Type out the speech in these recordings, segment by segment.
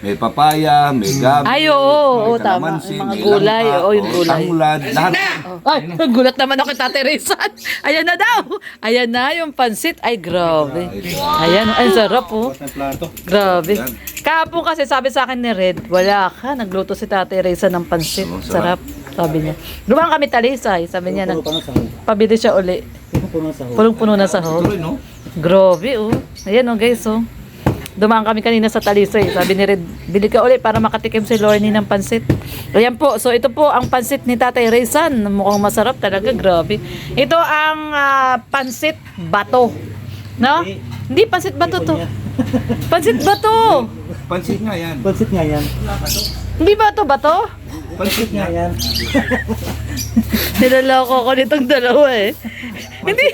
May papaya, may gabi, Ay, oo, may tama. kalamansi, Yung mga may gulay, langka, oo, yung gulay. tanglad, lahat. Ay, gulat naman ako kay Tate Rizal. Ayan na daw. Ayan na yung pansit. Ay, grabe. Ayan, ay, sarap oh. Grabe. Kahapon kasi sabi sa akin ni Red, wala ka. Nagluto si Tate Rizal ng pansit. Sarap. Sabi niya. Lumang kami talisay. Sabi niya, pabili siya uli. Punong-puno na sahog. Tuloy, no? Grabe oh. Ayan oh guys oh. Dumaan kami kanina sa Talisay. Sabi ni Red, bili ka ulit para makatikim si Lorne ng pansit. Ayan po. So ito po ang pansit ni Tatay Rizal. Mukhang masarap talaga. Grabe. Ito ang pansit bato. No? Hindi pansit bato to. Pansit bato. Pansit nga yan. Pansit nga yan. Hindi bato bato? Pansit nga yan. Nilaloko ko nitong dalawa eh. Hindi.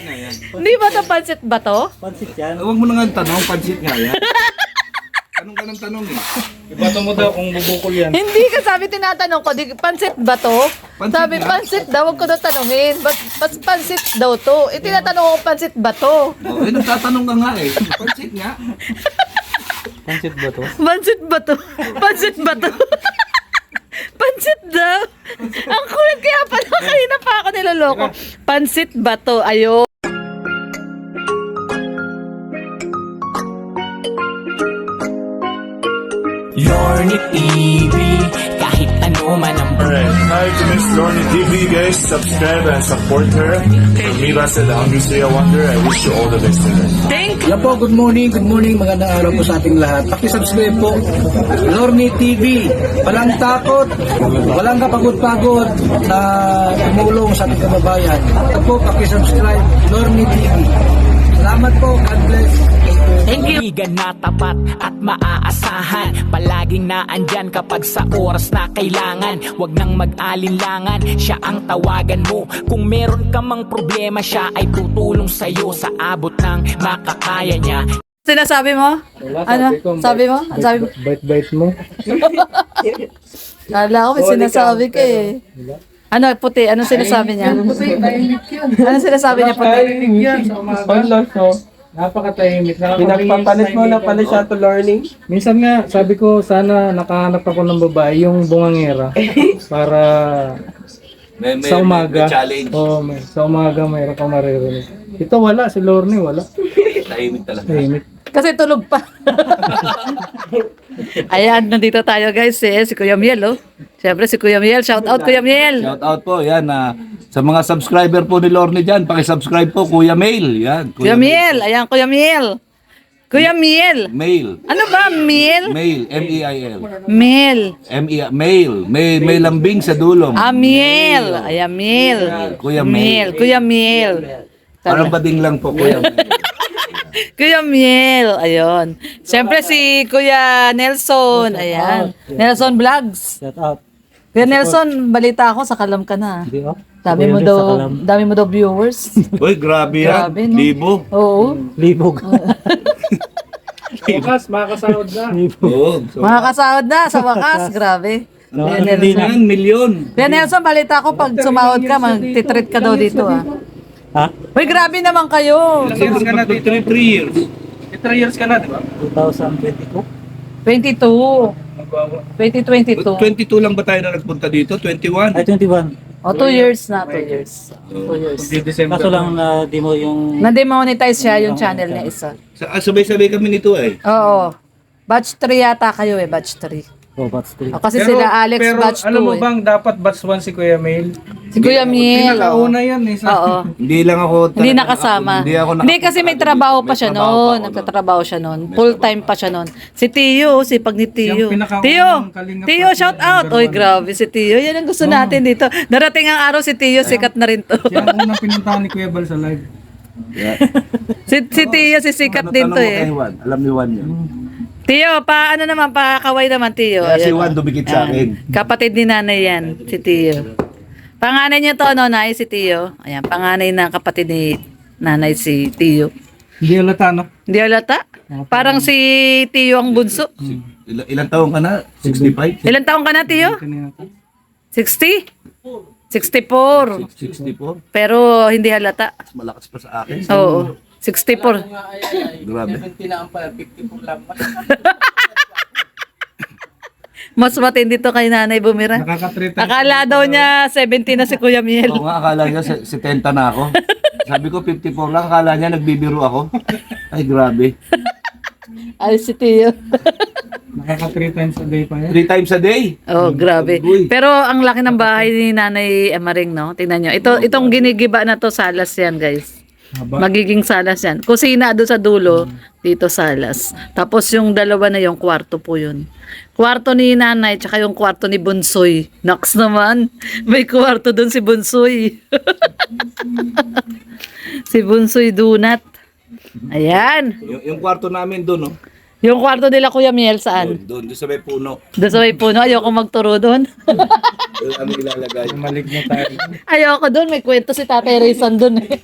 Hindi ba ito pansit bato? Pansit yan. Huwag mo na nga tanong, pansit nga yan. Tanong ka ng tanong eh. Ibato mo daw kung bubukol yan. Hindi ka sabi tinatanong ko, di, pansit ba to? Pansit Sabi nga. pansit daw, huwag ko na tanongin. Ba't pansit daw to? Eh, tinatanong ko pansit ba to? Oh, eh, nagtatanong ka nga eh. Pansit nga. Pansit ba to? Pansit ba to? Pansit ba to? Pansit daw. Ang kulit kaya pala kanina pa ako niloloko. Pansit ba to? Ayo. Lorne TV, kahit ano man ang Alright, hi to Miss Lorne TV, guys. Subscribe and support her. From me, Basa, the Hungry Say I Wonder. I wish you all the best in life. Yan po, good morning, magandang araw po sa ating lahat. Pakisubscribe po, Lorne TV. Walang takot, walang kapagod-pagod na tumulong sa ating kababayan. At po, pakisubscribe, Lorne TV. Salamat po, God bless. kaibigan na tapat at maaasahan. Palaging naandyan kapag sa oras na kailangan. Huwag nang mag-alinlangan, siya ang tawagan mo. Kung meron ka mang problema, siya ay tutulong sa'yo sa abot ng makakaya niya. Sinasabi mo? Ano? Sabi mo? Ano sabi mo? Bite-bite mo. Kala ko may sinasabi ka eh. Ano, puti? Anong sinasabi niya? Anong sinasabi niya, puti? Online no? Napakatahimik. Pinagpapalit mo na pala siya to learning. Minsan nga, sabi ko, sana nakahanap ako ng babae, yung bungangera. Para sa umaga. May challenge. Oo, sa umaga mayroon kang maririnig. Ito wala, si Lorne wala. Tahimik talaga. Tahimik. Kasi tulog pa. Ayan, nandito tayo guys. Si Kuya Miel, oh. Siyempre si Kuya Miel. Shout out Kuya Miel. Shout out po, yan. Sa mga subscriber po ni Lorne dyan, pakisubscribe po, Kuya Mail. Yan, Kuya Miel. Ayan, Kuya Miel. Kuya Miel. Mail. Ano ba? Miel? Mail, M-E-I-L. Miel. Mail. May lambing sa dulong. Miel. Ayan, Miel. Kuya Miel. Kuya Miel. Parang bading lang po, Kuya Mail. Kuya Miel. Ayun. Siyempre si Kuya Nelson. Ayan. Nelson Vlogs. Shout out. Kuya Nelson, balita ako, sakalam ka na. Hindi oh. Dami mo daw viewers. Uy, grabe yan. Grabe, no? Libo. Oo. Libog. Bukas, makakasahod na. Oo. So, Mga kasahod na sa wakas. Grabe. Kuya hindi Nelson. yan, milyon. Kuya Nelson, balita ko pag sumahod ka, magtitreat ka daw dito ah. Ha? Uy, grabe naman kayo. Years ka na dito. 3 years. 3 years ka na, di ba? 2022. 22. 2022. 22 lang ba tayo na nagpunta dito? 21? Ay, 21. O, 2 years na. 2 years. 2 years. December. Kaso lang di mo yung... Na-demonetize siya yung channel niya isa. Sabay-sabay kami nito eh. Oo. Batch 3 yata kayo eh, batch 3. Oh, batch 3. O, kasi sila Alex pero batch 2 alam mo eh. bang dapat batch 1 si Kuya Mail? Si Kuya Miel. Pinakauna yan eh. Oo. Hindi lang ako... Hindi nakasama. Hindi ako Hindi kasi may trabaho pa siya noon. Nagtatrabaho siya noon. Full time pa siya noon. Si Tio, sipag ni Tio. Siyang pinakaunang Tio! Kalinga Tio, Partner shout out! number Oy, one. grabe si Tio. Yan ang gusto natin dito. Darating ang araw si Tio, sikat na rin to. Siya ang unang pinuntahan ni Kuya Bal sa live. si Tio, si sikat din to eh. Alam ni Juan yun. Tio, paano naman, pakaway naman Tio. Kaya si Ayan, Juan oh. dumikit sa akin. Kapatid ni nanay yan, si Tio. Panganay niya to, no, Nay, si Tio. Ayan, panganay na kapatid ni nanay si Tio. Hindi halata, no? Hindi halata? Parang si Tio ang bunso. Ilang taon ka na? 65? Ilan taong ka na, Tio? Kanina to. 60? 64. 64? Pero hindi halata. Mas malakas pa sa akin. Oo. 64. Grabe. Mas matindi to kay Nanay Bumira. Nakaka-3 times. Akala daw niya 70 na si Kuya Miel. Oo nga, akala niya 70 na ako. Sabi ko 54 lang, akala niya nagbibiro ako. Ay, grabe. Ay, si Tio. Nakaka-3 times a day pa yan. 3 times a day. Oh, grabe. Uy. Pero ang laki ng bahay ni Nanay Maring, no? Tingnan nyo. Itong ginigiba na to, salas yan, guys. Haba. Magiging salas yan. Kusina doon sa dulo, dito salas. Tapos yung dalawa na yung kwarto po yun. Kwarto ni Nanay, tsaka yung kwarto ni Bunsoy. Naks naman. May kwarto doon si Bunsoy. Si Bunsoy Dunat. Ayan. Yung kwarto namin doon, no? Yung kwarto nila Kuya Miel, saan? Doon sa may puno. Doon sa may puno. Ayoko magturo doon. Doon kami ilalagay. Malig na tayo. Ayoko doon. May kwento si Tatay Rizan doon eh.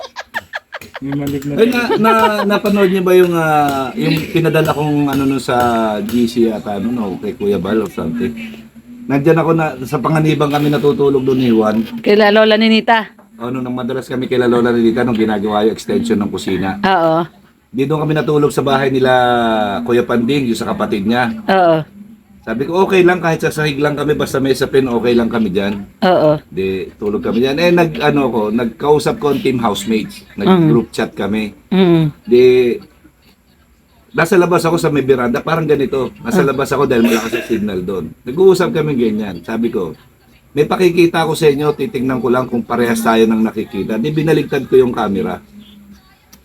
May malig na Ay, tayo. napanood niyo ba yung pinadala kong ano nun sa GC ata ano no kay Kuya Bal or something. Nandiyan ako na sa panganibang kami natutulog doon ni Juan. Kila Lola ni Nita. Ano nang madalas kami kila Lola Lilita nung ginagawa yung extension ng kusina. Oo. Dito kami natulog sa bahay nila Kuya Panding, yung sa kapatid niya. Oo. Sabi ko okay lang kahit sa sahig lang kami basta may sapin okay lang kami diyan. Oo. Di tulog kami diyan. Nagkausap ko ang team housemates. Nag-group chat kami. Mm. Di nasa labas ako sa may veranda, parang ganito. Nasa labas ako dahil malakas ang signal doon. Nag-uusap kami ganyan. Sabi ko, may pakikita ko sa inyo, titingnan ko lang kung parehas tayo ng nakikita. Di binaligtad ko yung camera.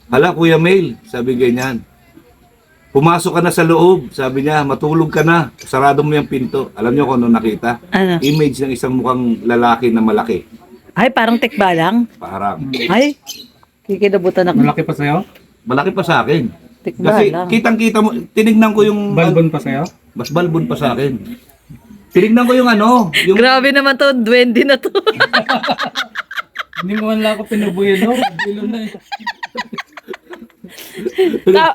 Hala, Kuya Mail, sabi ganyan. Pumasok ka na sa loob, sabi niya, matulog ka na. Sarado mo yung pinto. Alam niyo kung ano nakita? Ano? Image ng isang mukhang lalaki na malaki. Ay, parang tikbalang. Parang. Ay, kikilabutan ako. Malaki pa sa'yo? Malaki pa sa akin. Kasi Tikbalang. kitang-kita mo, tinignan ko yung... Balbon pa sa'yo? Mas balbon pa sa akin. Tinignan ko yung ano, yung... Grabe naman to, duwende na to. Hindi mo man lang ako pinubuyan, no? Bilo na eh.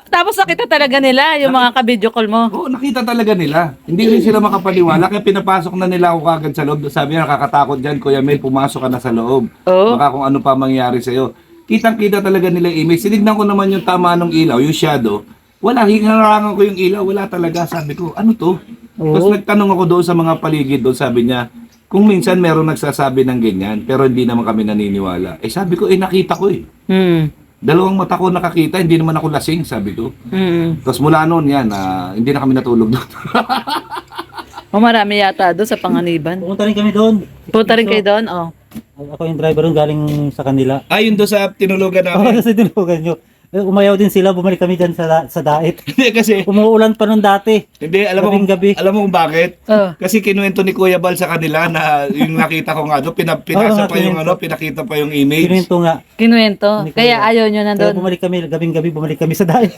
Tapos nakita talaga nila yung mga ka-video call mo. Oo, nakita talaga nila. Hindi rin sila makapaniwala, kaya pinapasok na nila ako kagad sa loob. Sabi niya, nakakatakot dyan, Kuya Mel, pumasok ka na sa loob. Oo. Baka kung ano pa mangyari sa'yo. Kitang-kita talaga nila yung image. Sinignan ko naman yung tama ng ilaw, yung shadow. Wala, hinarangan ko yung ilaw, wala talaga. Sabi ko, ano to? Tapos nagtanong ako doon sa mga paligid doon, sabi niya, kung minsan meron nagsasabi ng ganyan, pero hindi naman kami naniniwala. Eh sabi ko, nakita ko eh. Hmm. Dalawang mata ko nakakita, hindi naman ako lasing, sabi ko. Hmm. Tapos mula noon yan, hindi na kami natulog doon. O marami yata doon sa Panganiban. Pumunta rin kami doon. Punta rin kayo doon, oh. Ako yung driver doon galing sa kanila. Ayun doon sa tinulugan Oo, kasi tinulogan nyo. Umayaw din sila, bumalik kami dyan sa dait. Hindi kasi, Umuulan pa nung dati. hindi, alam mo, Gabing-gabi. alam mo kung bakit? Oh. Kasi kinuwento ni Kuya Bal sa kanila na yung nakita ko nga doon, pinasa Oo, pa yung kinuwento. ano, pinakita pa yung image. Kinuwento nga. Kinuwento. Kaya ayaw nyo na Kaya doon. bumalik kami, gabing-gabi bumalik kami sa dait.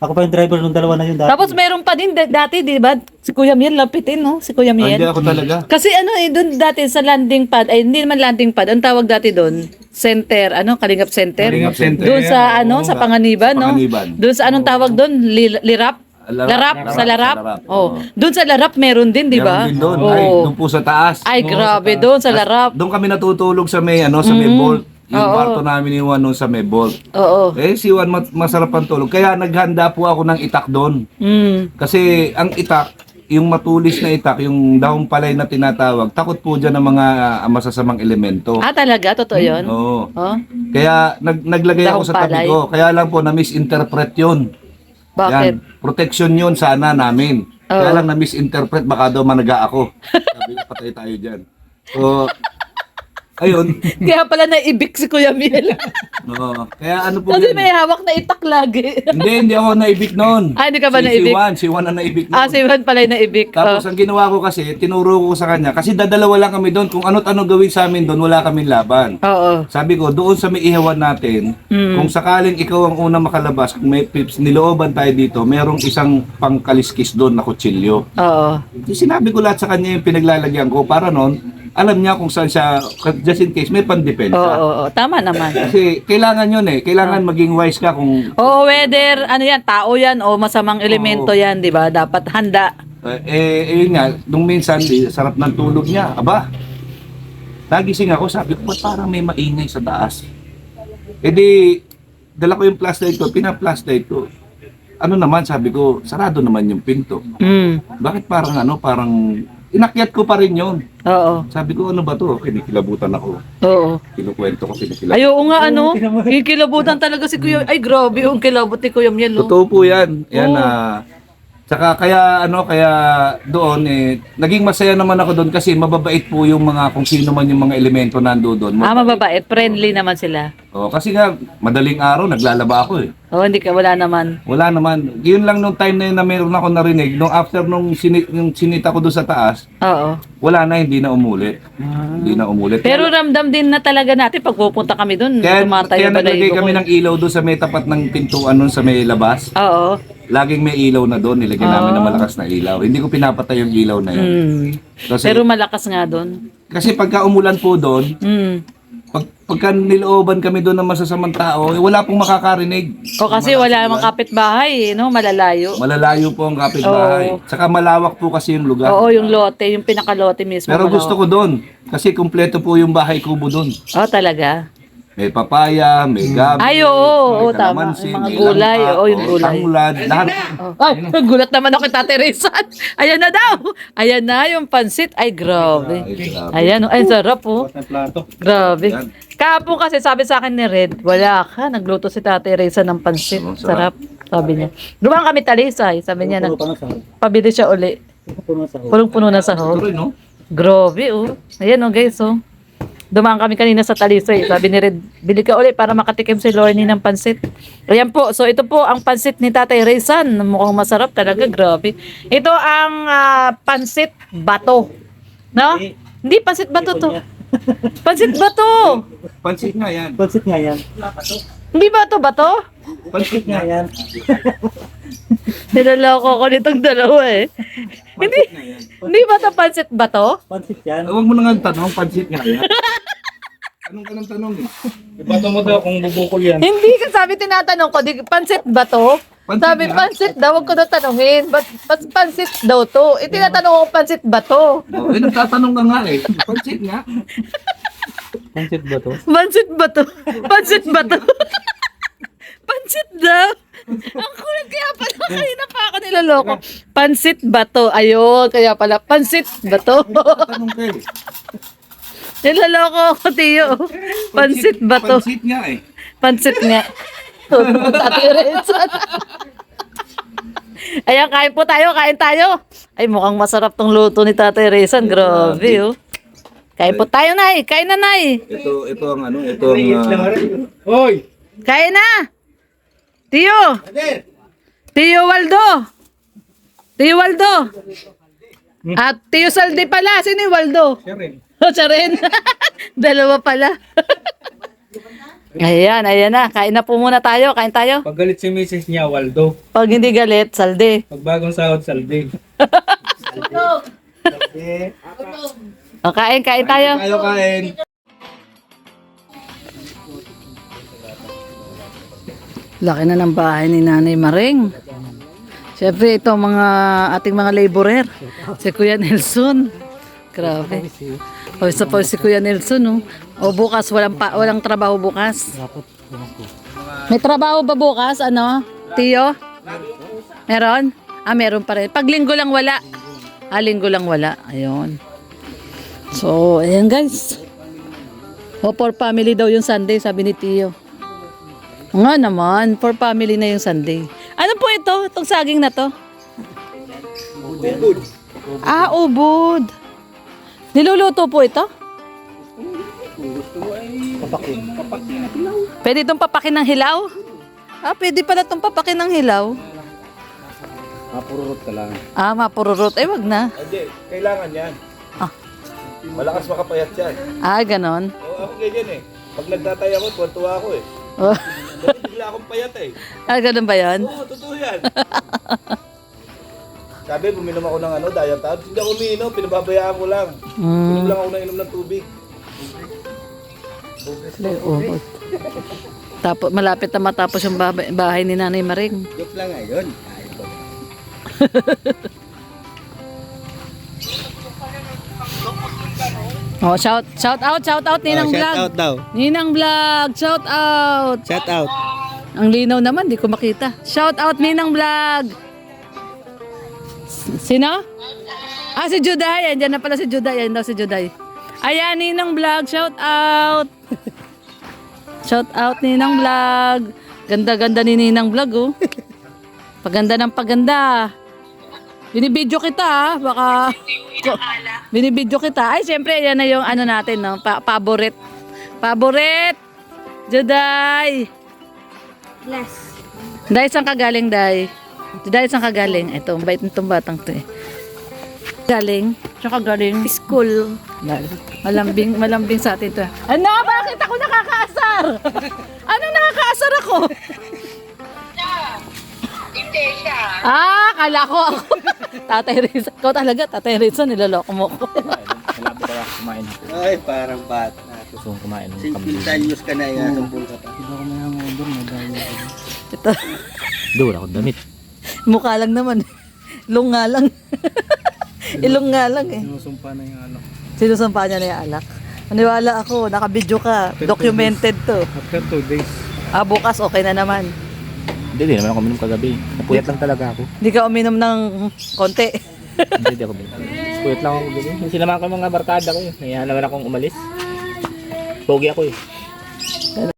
Ako pa yung driver nung dalawa na yun dati. Tapos meron pa din dati, di ba? Si Kuya Miel, lapitin, no? Si Kuya Hindi Miel. ako talaga. Kasi ano eh, doon dati sa landing pad, ay hindi naman landing pad, ang tawag dati doon, center, ano, Kalingap Center. Kalingap Center. Doon sa ano, Oo, sa Panganiban, no? Panganiban. Doon sa anong tawag doon? Lirap? Larap. Sa Larap? Larap. Oh. Doon sa Larap meron din, di ba? Meron din doon. Oo. Ay, doon po sa taas. Ay, grabe doon sa Larap. Doon kami natutulog sa may, ano, sa may vault. Yung Oo. kwarto namin ni Juan noon sa may vault. Oo. Eh, si Juan masarap ang tulog. Kaya naghanda po ako ng itak doon. Mm. Kasi ang itak, yung matulis na itak, yung daong palay na tinatawag, takot po dyan ng mga masasamang elemento. Ah, talaga? Totoo yun? Oo. Oh? Kaya naglagay ako Daong sa tabi palay? ko. Kaya lang po na-misinterpret yun. Bakit? Yan. Protection yun sana namin. Oo. Kaya lang na-misinterpret, baka daw managa ako. Sabi ko, patay tayo dyan. So, ayun. Kaya pala naibik si Kuya Miel. Oo. Kaya ano po Kasi yun? may hawak na itak lagi. Hindi ako naibik noon. Ah, hindi ka ba Si naibik? Si Juan ang naibik noon. Ah, si Juan pala yung naibik. Tapos ang ginawa ko kasi, tinuro ko sa kanya, kasi dadalawa lang kami doon, kung ano't ano gawin sa amin doon, wala kaming laban. Oo. Sabi ko, doon sa may ihawan natin, kung sakaling ikaw ang unang makalabas, kung may pips, nilooban tayo dito, merong isang pangkaliskis doon na kutsilyo. Oo. Sinabi ko lahat sa kanya yung pinaglalagyan ko para noon, alam niya kung saan siya, just in case, may pandepensa. Oo. Tama naman. Kasi kailangan yun eh, kailangan maging wise ka kung Oo, whether ano yan, tao yan o masamang elemento yan, di ba? Dapat handa. yun nga, nung minsan, sarap ng tulog niya. Aba, nagising ako, sabi ko, ba't parang may maingay sa taas? E di, dala ko yung flashlight ko, pina-flashlight ko. ano naman, sabi ko, sarado naman yung pinto. Bakit parang inakyat ko pa rin yun. Oo. Sabi ko, ano ba to? Kinikilabutan ako. Oo. Kinukwento ko, kinikilabutan. Ay, oo nga, ano? Kikilabutan talaga si Kuya. Ay, grabe yung kilabot ni Kuya Miel. Oh. Totoo po yan. Yan Oo. Saka kaya doon naging masaya naman ako doon kasi mababait po yung mga kung sino man yung mga elemento nandoon doon. Mababait. Friendly naman sila. Kasi nga madaling araw naglalaba ako eh. Oo, hindi ka, wala naman. Wala naman. Yun lang nung time na yun na meron ako narinig. Nung after nung sinita ko doon sa taas, Oo. wala na, hindi na umulit. Hindi na umulit. Pero ramdam din na talaga natin pag pupunta kami doon. kaya Tumatayo ba naglagay kami ng ilaw doon sa may tapat ng pintuan doon sa may labas. Oo. Laging may ilaw na doon. Nilagyan namin ng malakas na ilaw. Hindi ko pinapatay yung ilaw na yun. Kasi, Pero malakas nga doon. kasi pagka umulan po doon, pagka nilooban kami doon ng masasamang tao, wala pong makakarinig. O kasi wala namang kapitbahay, no? Malalayo. Malalayo po ang kapitbahay. Oo. Tsaka malawak po kasi yung lugar. Oo, yung lote, yung pinakalote mismo. Pero malawak. gusto ko doon. Kasi kumpleto po yung bahay kubo doon. Oh, talaga. May papaya, may gabi, Ay, oo, may tama. kalamansi, Yung mga may gulay, langka, oo, yung gulay. tanglad, lahat. Ay, gulat naman ako kay Tate Rizal. Ayan na daw. Ayan na yung pansit. Ay, grabe. Ayan, ay, sarap po. Grabe. Yan. Kahapon kasi sabi sa akin ni Red, wala ka, nagluto si Tate Rizal ng pansit. Oo, Sarap, sabi niya. Dumaan kami Talisay, sabi niya, Puno pa ng sahog. pabili siya uli. Puno ng sahog. Punong-puno na sa Ito rin, no? Grabe, oh. Ayan, oh, guys, oh. Dumaan kami kanina sa Talisay. Sabi ni Red, bili ka ulit para makatikim si Lorne ng pansit. Ayan po. So, ito po ang pansit ni Tatay Rizal. Mukhang masarap talaga. Grabe. Ito ang pansit bato. No? Hindi, pansit bato to. Pansit bato. Pansit nga yan. Pansit nga yan. Hindi ba ito bato? Pansit nga yan. Nilaloko ko nitong dalawa eh. Hindi ba ito pansit bato? Pansit yan. Huwag mo na nga tanong, pansit nga yan. Anong ka ng tanong eh? Ibato mo daw kung bubukol yan. Hindi ka sabi tinatanong ko, pansit ba to? Pansit Sabi, nga. pansit daw, huwag ko daw tanongin. Ba't pansit daw to? Tinatanong ko, pansit ba to? Nagtatanong ka nga eh. Pansit nga. Pansit ba to? Pansit ba to? Pansit ba to? Pansit daw? Ang kulit, kaya pala kanina pa ako niloloko. Pansit ba to? Ayun, kaya pala, pansit ba to? Tanong ka eh. Niloloko ako, Tiyo. Pansit ba to? Pansit nga eh. Pansit nga. Tate Rizal. Ayan, kain po tayo, kain tayo. Ay, mukhang masarap tong luto ni Tate Rizal. Grabe, oh. Kain po tayo, Nay. Kain na, Nay. Ito ang ano, ito ang... Hoy! Kain na. Tiyo. Tiyo Waldo. Tiyo Waldo. At Tiyo Saldi pala. Sino yung Waldo? Siya rin. Oh, siya rin. Dalawa pala. Ayan, ayan na. Kain na po muna tayo. Kain tayo. Pag galit si Mrs. niya, Waldo. Pag hindi galit, Saldi. Pag bagong sahod, Saldi. O, kain tayo. Tayo kain. Laki na ng bahay ni Nanay Maring. Siyempre, ito ang mga ating mga laborer. Si Kuya Nelson. Grabe. O, isa pa si Kuya Nelson, no? O, bukas, walang trabaho bukas. May trabaho ba bukas, ano? Tiyo? Meron? Meron pa rin. Pag linggo lang wala. Linggo lang wala. Ayun. So, ayan guys. O, for family daw yung Sunday, sabi ni Tiyo. Nga naman, for family na yung Sunday. Ano po ito? Itong saging na to? Ubod. Ubod. Niluluto po ito? Pwede itong papakin ng hilaw? Pwede pala itong papakin ng hilaw. Mapururot ka lang. Mapururot. Wag na. Hindi, kailangan yan. Malakas makapayat yan. Ganon. Ako ganyan eh. Pag nagtatay ako, tuwa ako eh. Oh. Bigla akong payat eh. Ganon ba yan? Oo, totoo yan. Sabi, buminom ako ng diet tabs. Hindi ako umiinom, pinababayaan ko lang. Inom lang ako ng tubig. Ubod. Tapos, malapit na matapos yung bahay ni Nanay Maring. Joke lang ngayon. Oh, shout out Ninang Vlog. Shout out daw. Ninang Vlog, shout out. Shout out. Ang linaw naman, di ko makita. Shout out Ninang Vlog. Sino? Ah, si Juday. Andiyan na pala si Juday. Ayan daw si Juday. Ayan, Ninang Vlog. Shout out. Shout out Ninang Vlog. Ganda-ganda ni Ninang Vlog, oh. Paganda ng paganda. Binibidyo kita, ha? Baka... Binibidyo kita. Ay, siyempre, yan na yung ano natin, no? Favorite. Favorite! Juday! Bless. Day, saan ka galing, Day? Juday, saan ka galing? Ito, ang bait nitong batang to, eh. Galing? Saan ka galing? School. Malambing sa atin to. Ano? Bakit ako nakakaasar? Ano nakakaasar ako? Hindi siya. Ah, kala ko ako. Tatay Rizal. Ikaw talaga, Tatay Rizal, niloloko mo ko. Malapit ka kumain. Ay, parang bata. Gusto kong kumain ng 50 anyos ka na yan. Sumbong ka pa. Ito, Doon ako damit. mukha lang naman. Ilong nga lang. Ilong nga lang eh. Sinusumpa na yung alak. Sinusumpa niya na yung alak. Maniwala ako, nakabidyo ka. Documented to. After 2 days. Ah, bukas okay na naman. Hindi naman ako minum kagabi. Napuyat lang talaga ako. Hindi ka uminom ng konti. Hindi ako minum. Puyat lang ako gabi. Sinamahan ko yung mga barkada ko. Nahiya naman akong umalis. Pogi ako eh.